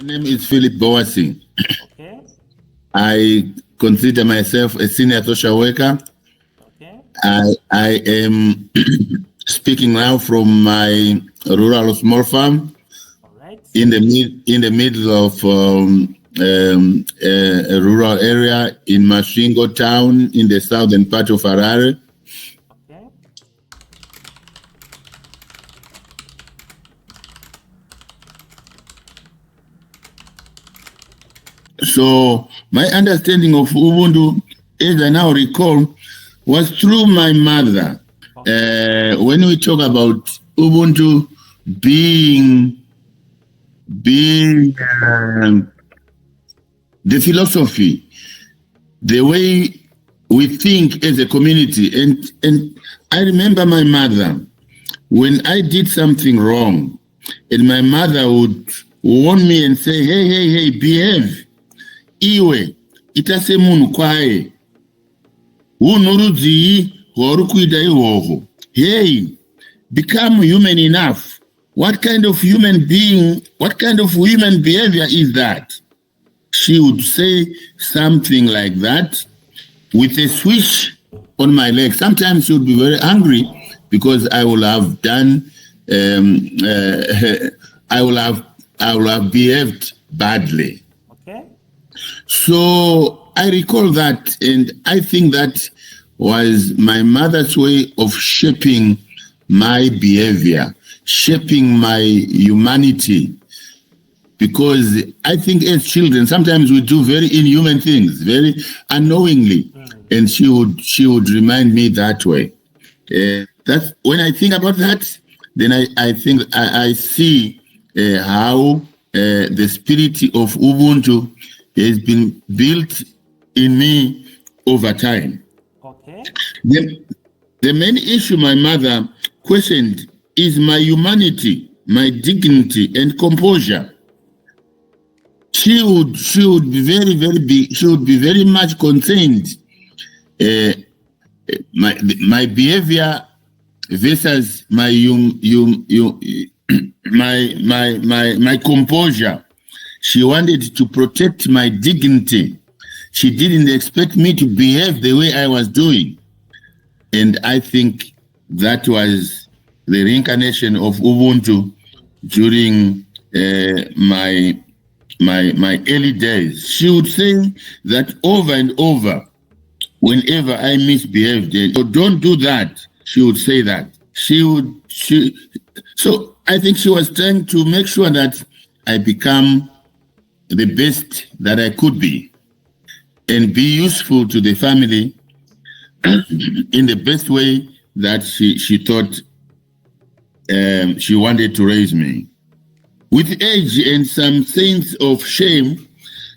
My name is Philip Bohwasi. Okay. I consider myself a senior social worker. Okay. I am speaking now from my rural small farm All right. in the middle of a rural area in Masvingo town in the southern part of Harare. Okay. So my understanding of Ubuntu, as I now recall, was through my mother. When we talk about Ubuntu being the philosophy, the way we think as a community, and I remember my mother when I did something wrong, and my mother would warn me and say, hey, behave. Iwe itase munhu kwaye unorudzii hwauri kuita ihwohwo. Hey, become human enough. What kind of human being, what kind of human behavior is that? She would say something like that with a swish on my leg. Sometimes she would be very angry because I will have done I will have behaved badly. Okay. So I recall that, and I think that was my mother's way of shaping my behavior, shaping my humanity. Because I think as children, sometimes we do very inhuman things, very unknowingly, and she would remind me that way. That's when I think about that, then I think I see how the spirit of Ubuntu has been built in me over time. Okay. The main issue my mother questioned is my humanity, my dignity, and composure. She would be very much concerned my behavior versus my my composure. She wanted to protect my dignity. She didn't expect me to behave the way I was doing. And I think that was the reincarnation of Ubuntu during my early days. She would say that over and over, whenever I misbehaved, so don't do that. She would say that. So I think she was trying to make sure that I become the best that I could be and be useful to the family in the best way that she thought she wanted to raise me. With age and some sense of shame,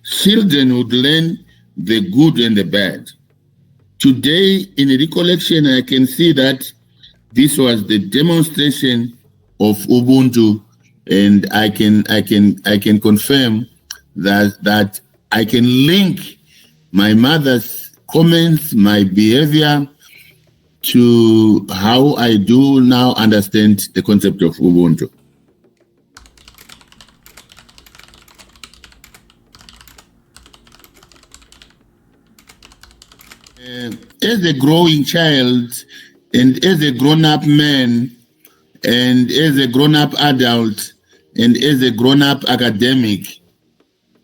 children would learn the good and the bad. Today, in a recollection, I can see that this was the demonstration of Ubuntu, and I can confirm that I can link my mother's comments, my behavior, to how I do now understand the concept of Ubuntu. As a growing child and as a grown-up man and as a grown-up adult and as a grown-up academic,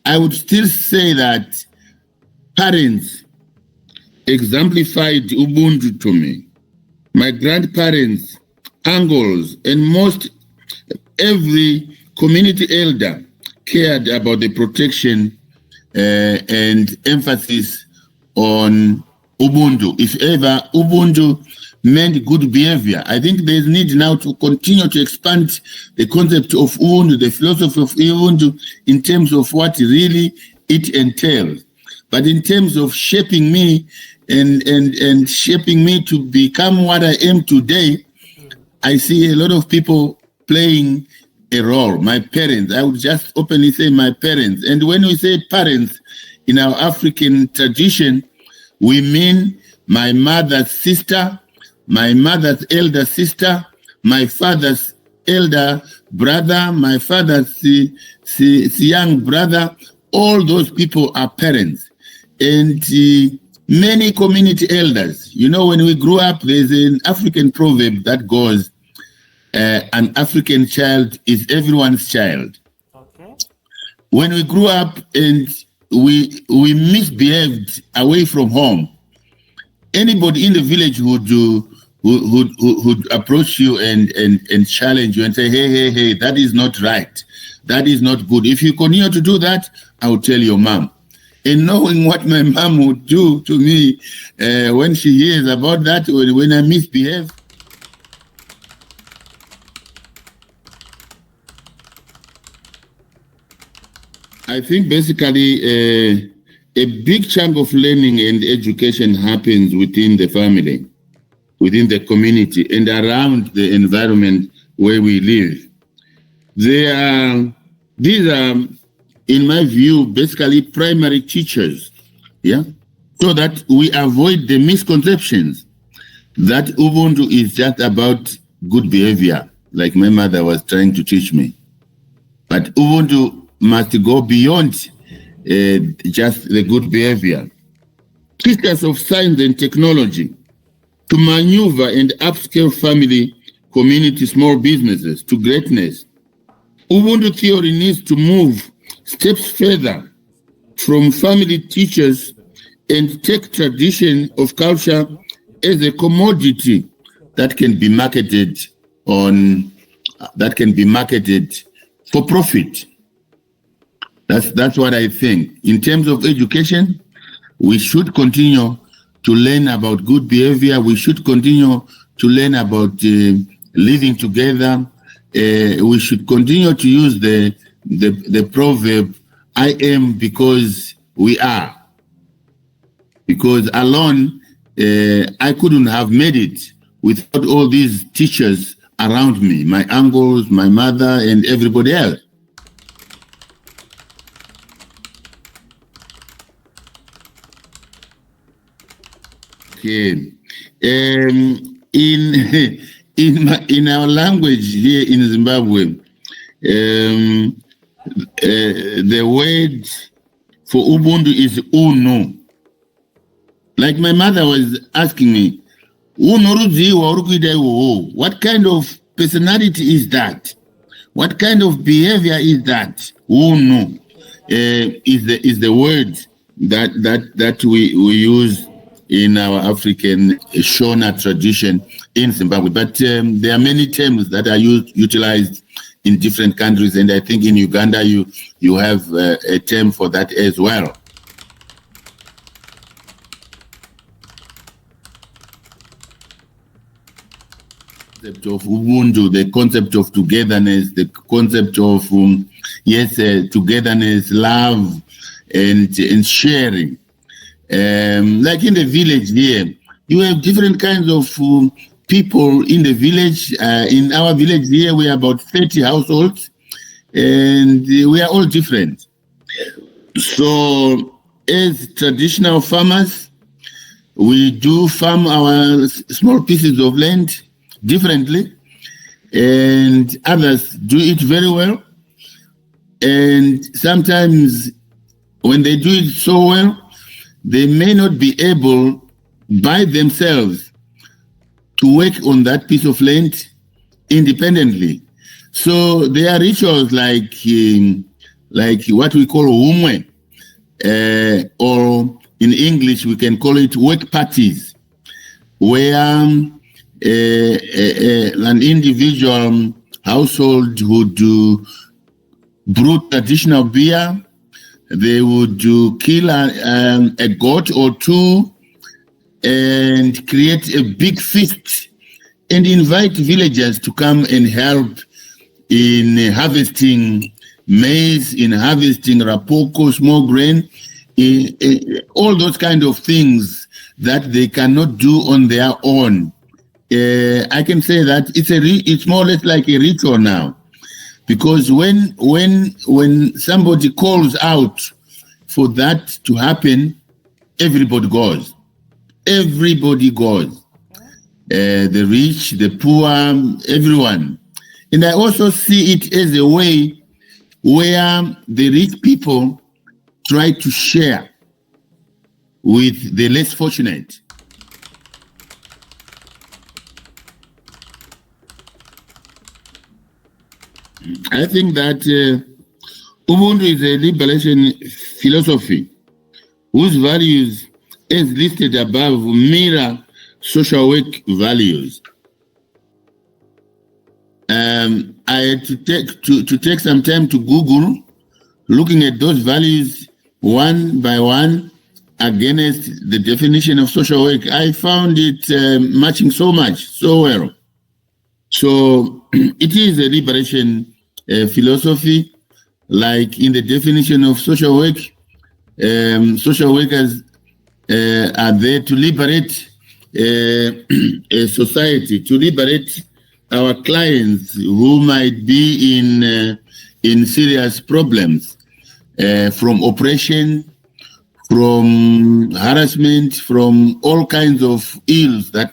I would still say that parents exemplified Ubuntu to me. My grandparents, uncles, and most every community elder cared about the protection and emphasis on Ubuntu. If ever Ubuntu meant good behavior, I think there's need now to continue to expand the concept of Ubuntu, the philosophy of Ubuntu, in terms of what really it entails. But in terms of shaping me and shaping me to become what I am today, I see a lot of people playing a role. My parents, I would just openly say my parents. And when we say parents in our African tradition, we mean my mother's sister, my mother's elder sister, my father's elder brother, my father's young brother, all those people are parents. And many community elders. You know, when we grew up, there's an African proverb that goes, an African child is everyone's child. Okay. When we grew up and we misbehaved away from home, anybody in the village would approach you and challenge you and say, hey, that is not right. That is not good. If you continue to do that, I will tell your mom. And knowing what my mom would do to me when she hears about that, when I misbehave, I think basically a big chunk of learning and education happens within the family, within the community, and around the environment where we live. These are, in my view, basically primary teachers, yeah, so that we avoid the misconceptions that Ubuntu is just about good behavior, like my mother was trying to teach me. But Ubuntu must go beyond just the good behavior. Teachers of science and technology to maneuver and upscale family, community, small businesses to greatness. Ubuntu theory needs to move steps further from family teachers and take tradition of culture as a commodity that can be marketed for profit. That's what I think. In terms of education, we should continue to learn about good behavior. We should continue to learn about living together. We should continue to use the proverb, I am because we are. Because alone, I couldn't have made it without all these teachers around me, my uncles, my mother, and everybody else. Okay. In our language here in Zimbabwe, the word for Ubuntu is uno. Like my mother was asking me, what kind of personality is that? What kind of behavior is that? Uno is the word that we use in our African Shona tradition in Zimbabwe. But there are many terms that are utilized in different countries, and I think in Uganda you have a term for that as well. The concept of Ubuntu, the concept of togetherness, the concept of togetherness, love, and sharing. Like in the village here, you have different kinds of people in the village. In our village here, we are about 30 households, and we are all different. So, as traditional farmers, we do farm our small pieces of land differently, and others do it very well. And sometimes when they do it so well, they may not be able by themselves to work on that piece of land independently. So there are rituals like what we call umwe, or in English we can call it work parties, where an individual household would brew traditional beer. They would kill a goat or two and create a big feast and invite villagers to come and help in harvesting maize, in harvesting rapoko, small grain, all those kind of things that they cannot do on their own. I can say that it's more or less like a ritual now. Because when somebody calls out for that to happen, everybody goes. Everybody goes. The rich, the poor, everyone. And I also see it as a way where the rich people try to share with the less fortunate. I think that Ubuntu is a liberation philosophy whose values, as listed above, mirror social work values. I had to take some time to Google, looking at those values one by one against the definition of social work. I found it matching so well. So it is a liberation philosophy, like in the definition of social work. Social workers are there to liberate a society, to liberate our clients who might be in serious problems from oppression, from harassment, from all kinds of ills that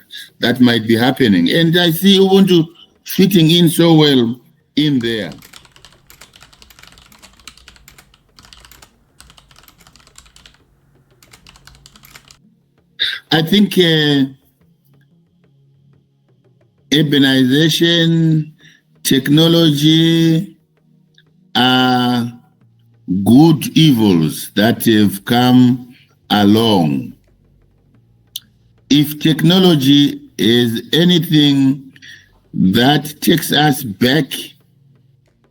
might be happening. And I see Ubuntu fitting in so well in there. I think urbanization, technology are good evils that have come along. If technology is anything that takes us back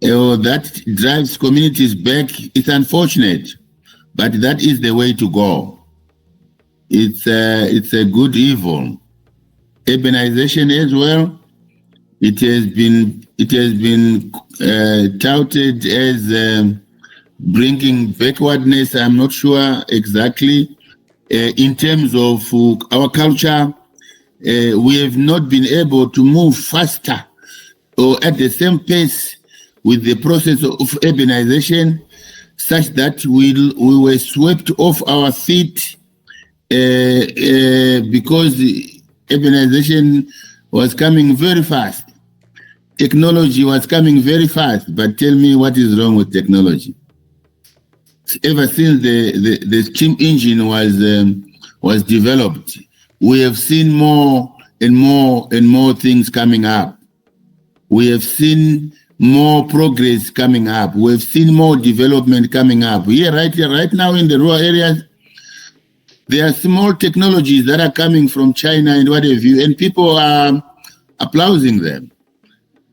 or that drives communities back, it's unfortunate, but that is the way to go. It's a good evil. Urbanization as well. It has been touted as bringing backwardness. I'm not sure exactly. In terms of our culture, we have not been able to move faster or at the same pace with the process of urbanization, such that we were swept off our feet because urbanization was coming very fast. Technology was coming very fast, but tell me what is wrong with technology? Ever since the steam engine was developed, we have seen more and more things coming up. We have seen more progress coming up. We have seen more development coming up. Right now in the rural areas, there are small technologies that are coming from China and what have you, and people are applauding them.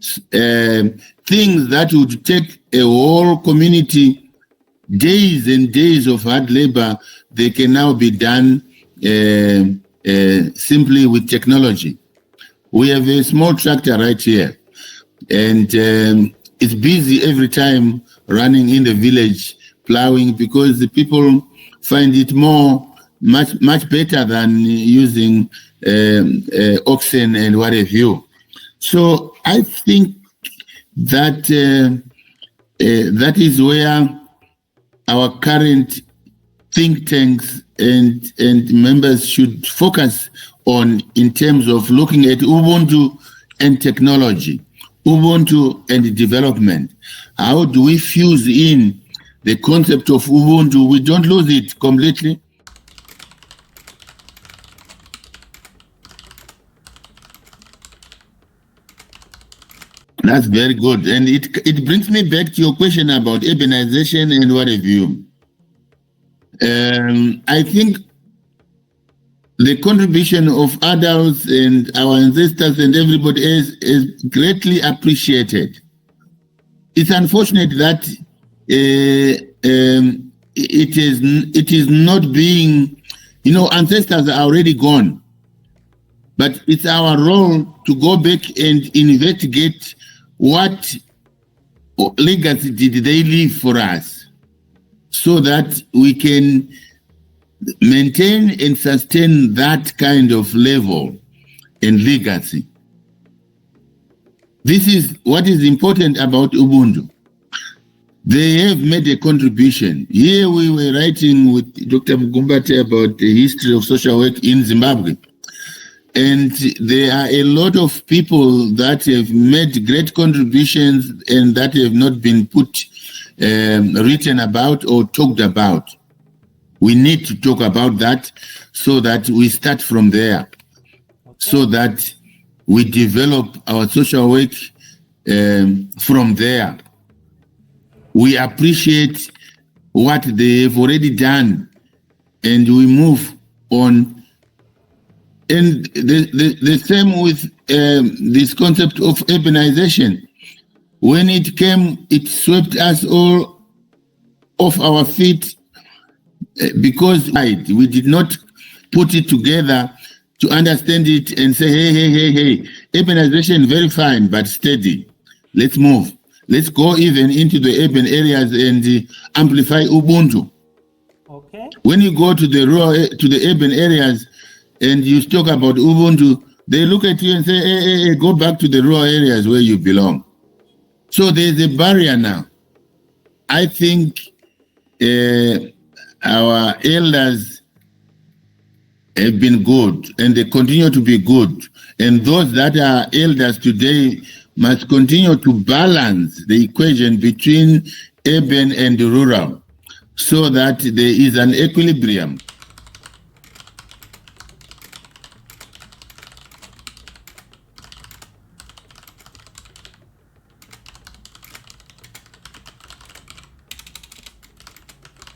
Things that would take a whole community days and days of hard labor, they can now be done simply with technology. We have a small tractor right here, and it's busy every time running in the village, plowing, because the people find it much better than using oxen and what have you. So I think that that is where our current think tanks and members should focus on in terms of looking at Ubuntu and technology, Ubuntu and development. How do we fuse in the concept of Ubuntu? We don't lose it completely. That's very good. And it brings me back to your question about urbanization and what have you. I think the contribution of adults and our ancestors and everybody else is greatly appreciated. It's unfortunate that it is not being, ancestors are already gone. But it's our role to go back and investigate what legacy did they leave for us, so that we can maintain and sustain that kind of level and legacy. This is what is important about Ubuntu. They have made a contribution. Here we were writing with Dr. Mugumbate about the history of social work in Zimbabwe. And there are a lot of people that have made great contributions and that have not been written about or talked about. We need to talk about that so that we start from there, so that we develop our social work from there. We appreciate what they have already done and we move on. And the same with this concept of urbanization. When it came, it swept us all off our feet because we did not put it together to understand it and say, hey, urbanization, very fine, but steady. Let's move. Let's go even into the urban areas and amplify Ubuntu. Okay. When you go to the urban areas and you talk about Ubuntu, they look at you and say, hey, go back to the rural areas where you belong. So there's a barrier now. I think our elders have been good and they continue to be good. And those that are elders today must continue to balance the equation between urban and rural so that there is an equilibrium.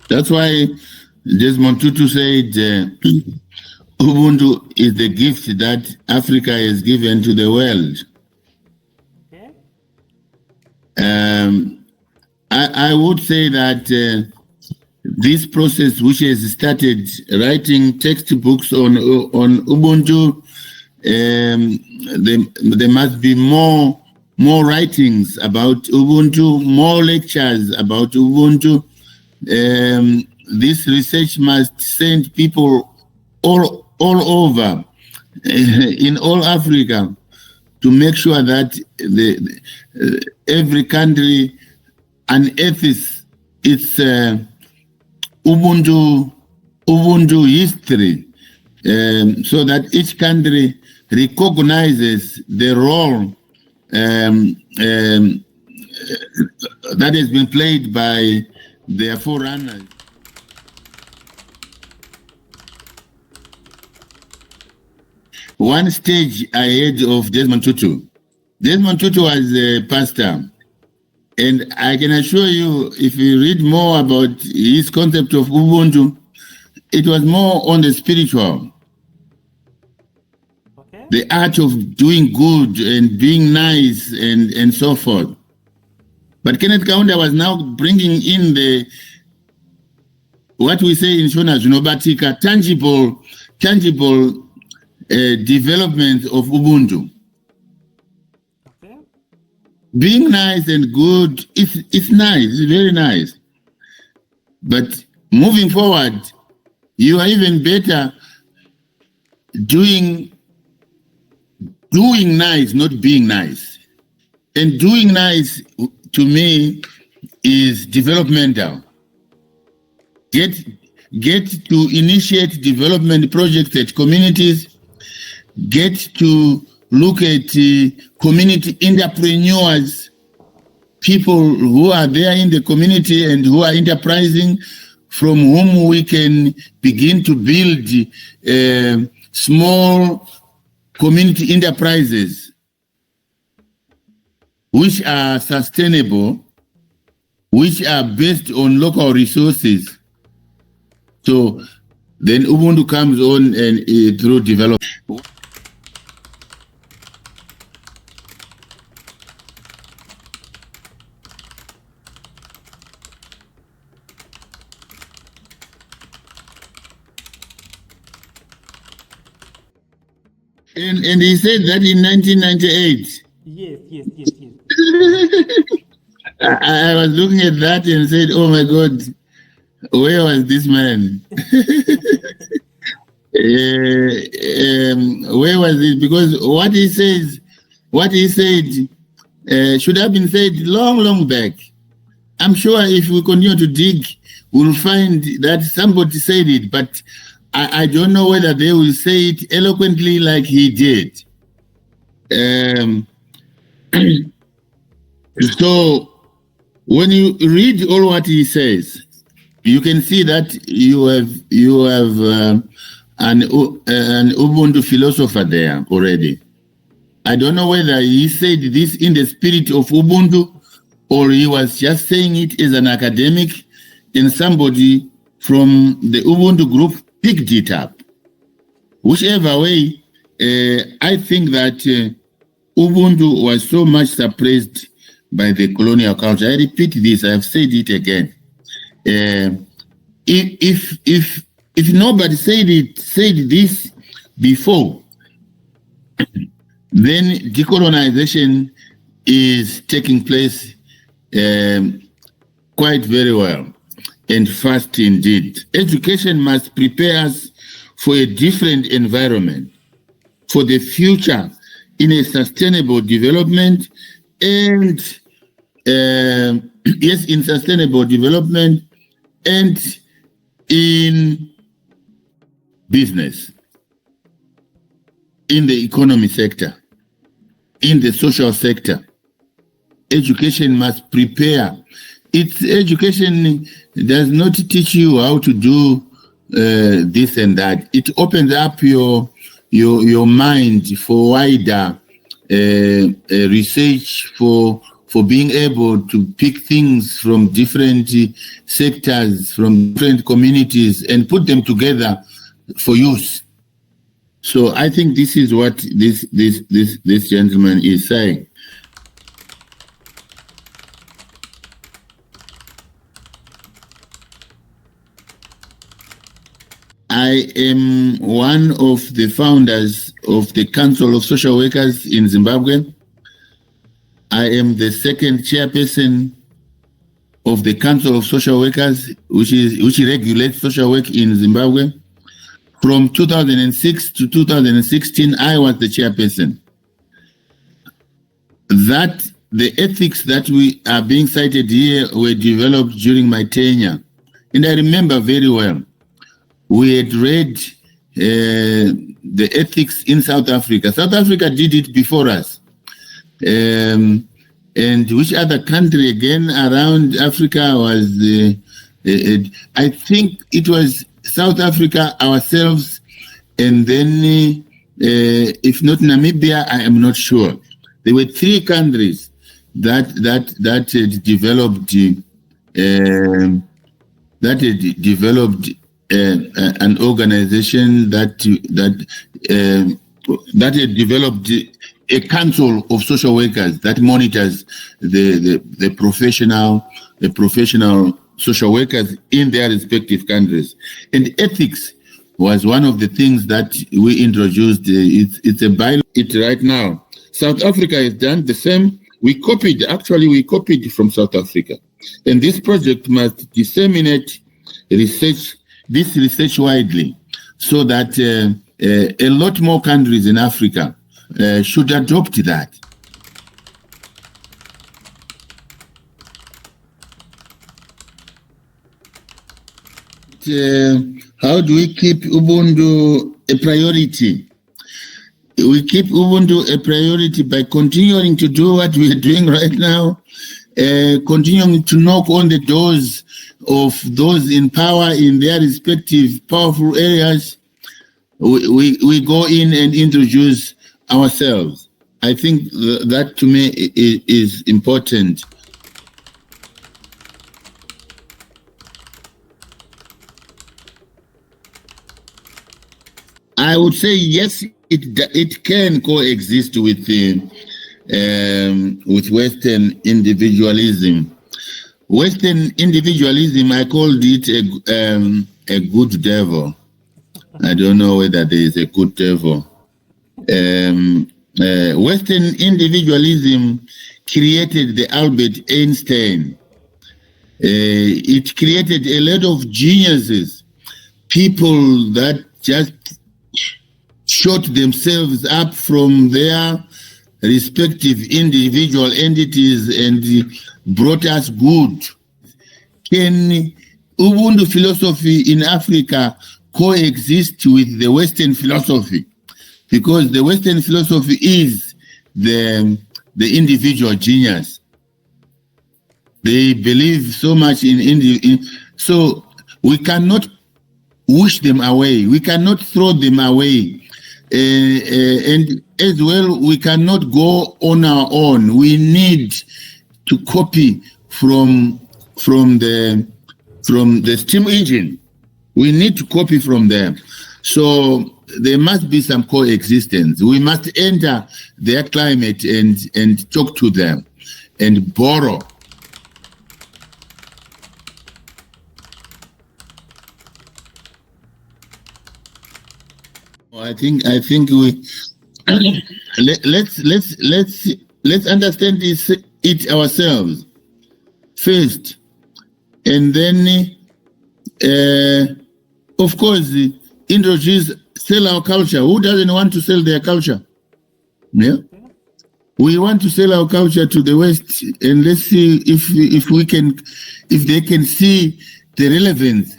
That's why Desmond Tutu said Ubuntu is the gift that Africa has given to the world. Okay. I would say that this process, which has started writing textbooks on Ubuntu, there must be more writings about Ubuntu, more lectures about Ubuntu. This research must send people all over in all Africa to make sure that every country unearths its Ubuntu history, so that each country recognizes the role that has been played by their forerunners. One stage ahead of Desmond Tutu. Desmond Tutu was a pastor. And I can assure you, if you read more about his concept of Ubuntu, it was more on the spiritual. Okay. The art of doing good and being nice and so forth. But Kenneth Kaunda was now bringing in what we say in Shona Zunobatika, tangible development of Ubuntu. Okay. Being nice and good, it's nice, it's very nice. But moving forward, you are even better doing nice, not being nice. And doing nice, to me, is developmental. Get to initiate development projects at communities, get to look at community entrepreneurs, people who are there in the community and who are enterprising, from whom we can begin to build small community enterprises which are sustainable, which are based on local resources. So then Ubuntu comes on and through development. And he said that in 1998. Yes. I was looking at that and said, oh my God, where was this man? Where was it? Because what he said should have been said long back. I'm sure if we continue to dig, we'll find that somebody said it, but I don't know whether they will say it eloquently like he did. So when you read all what he says, you can see that you have an Ubuntu philosopher there already. I don't know whether he said this in the spirit of Ubuntu or he was just saying it as an academic and somebody from the Ubuntu group picked it up. Whichever way, I think that Ubuntu was so much suppressed by the colonial culture. I repeat this, I have said it again. If nobody said this before, then decolonization is taking place quite very well and fast indeed. Education must prepare us for a different environment, for the future in a sustainable development and yes, in sustainable development and in business, in the economy sector, in the social sector. Education must prepare. Education does not teach you how to do this and that. It opens up your mind for wider research, for being able to pick things from different sectors, from different communities, and put them together for use. So I think this is what this gentleman is saying. I am one of the founders of the Council of Social Workers in Zimbabwe. I am the second chairperson of the Council of Social Workers, which regulates social work in Zimbabwe. From 2006 to 2016, I was the chairperson. That the ethics that we are being cited here were developed during my tenure. And I remember very well, we had read the ethics in South Africa. South Africa did it before us. And which other country again around Africa was, I think it was South Africa ourselves, and then if not Namibia, I am not sure. There were three countries that had developed an organization that had developed a council of social workers that monitors the professional social workers in their respective countries. And ethics was one of the things that we introduced. It's a bylaw right now. South Africa has done the same. We copied from South Africa. And this project must disseminate this research widely so that a lot more countries in Africa should adopt that. How do we keep Ubuntu a priority? We keep Ubuntu a priority by continuing to do what we are doing right now, continuing to knock on the doors of those in power in their respective powerful areas. We go in and introduce ourselves. I think that to me is important. I would say yes, it can coexist with Western individualism. Western individualism, I called it a good devil. I don't know whether there is a good devil. Western individualism created the Albert Einstein. It created a lot of geniuses, people that just shot themselves up from their respective individual entities and brought us good. Can Ubuntu philosophy in Africa coexist with the Western philosophy, because the Western philosophy is the individual genius. They believe so much so we cannot wish them away. We cannot throw them away. And as well, we cannot go on our own. We need to copy from the steam engine. We need to copy from them. So there must be some coexistence. We must enter their climate and talk to them and borrow. I think we let's understand it ourselves first, and then of course introduce, sell our culture. Who doesn't want to sell their culture? Yeah, we want to sell our culture to the West, and let's see if they can see the relevance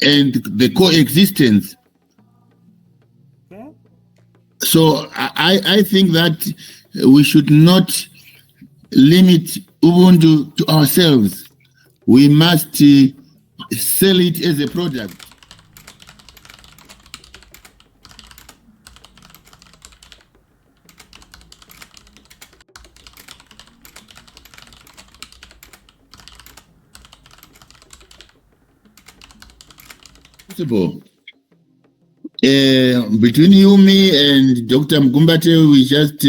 and the coexistence. So I think that we should not limit Ubuntu to ourselves. We must sell it as a product. Possible. Between you, me, and Dr. Mgumbate, we just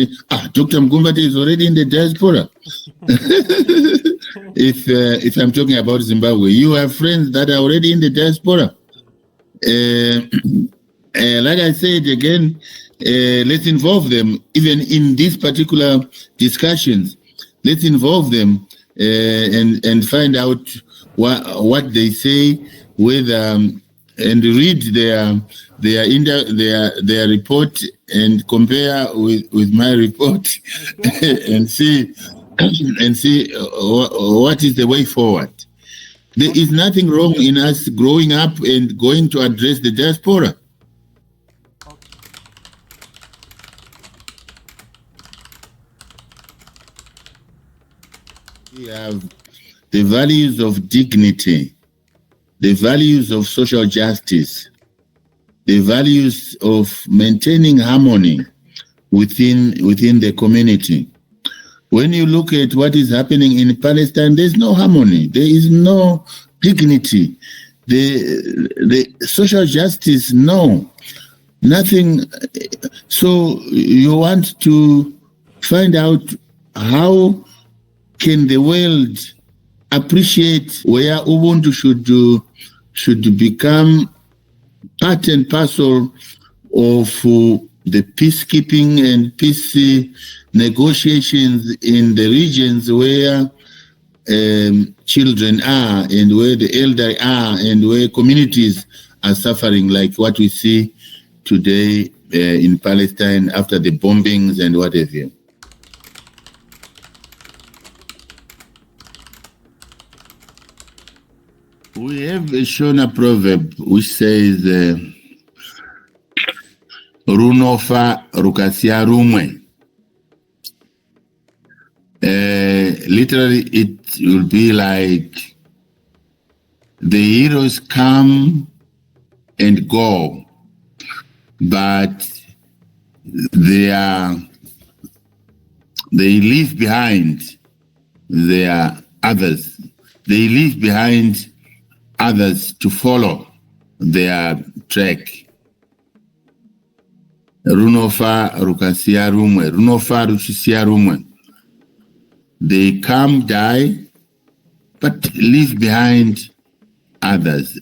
Dr. Mgumbate is already in the diaspora. If I'm talking about Zimbabwe, you have friends that are already in the diaspora. Like I said again, let's involve them even in these particular discussions. Let's involve them and find out what they say, whether and read their report and compare with my report and see what is the way forward. There is nothing wrong in us growing up and going to address the diaspora. We have the values of dignity, the values of social justice, the values of maintaining harmony within the community. When you look at what is happening in Palestine, there's no harmony, there is no dignity. The social justice, no, nothing. So you want to find out how can the world appreciate where Ubuntu should become part and parcel of the peacekeeping and peace negotiations in the regions where children are and where the elderly are and where communities are suffering, like what we see today in Palestine after the bombings and what have you. We have a Shona proverb which says, Runofa rukasia rumwe. Literally, it will be like the heroes come and go, but they leave behind their others. They leave behind others to follow their track. Runofa rukasia rumwe. Runofa ruchisia rumwe. They come, die, but leave behind others.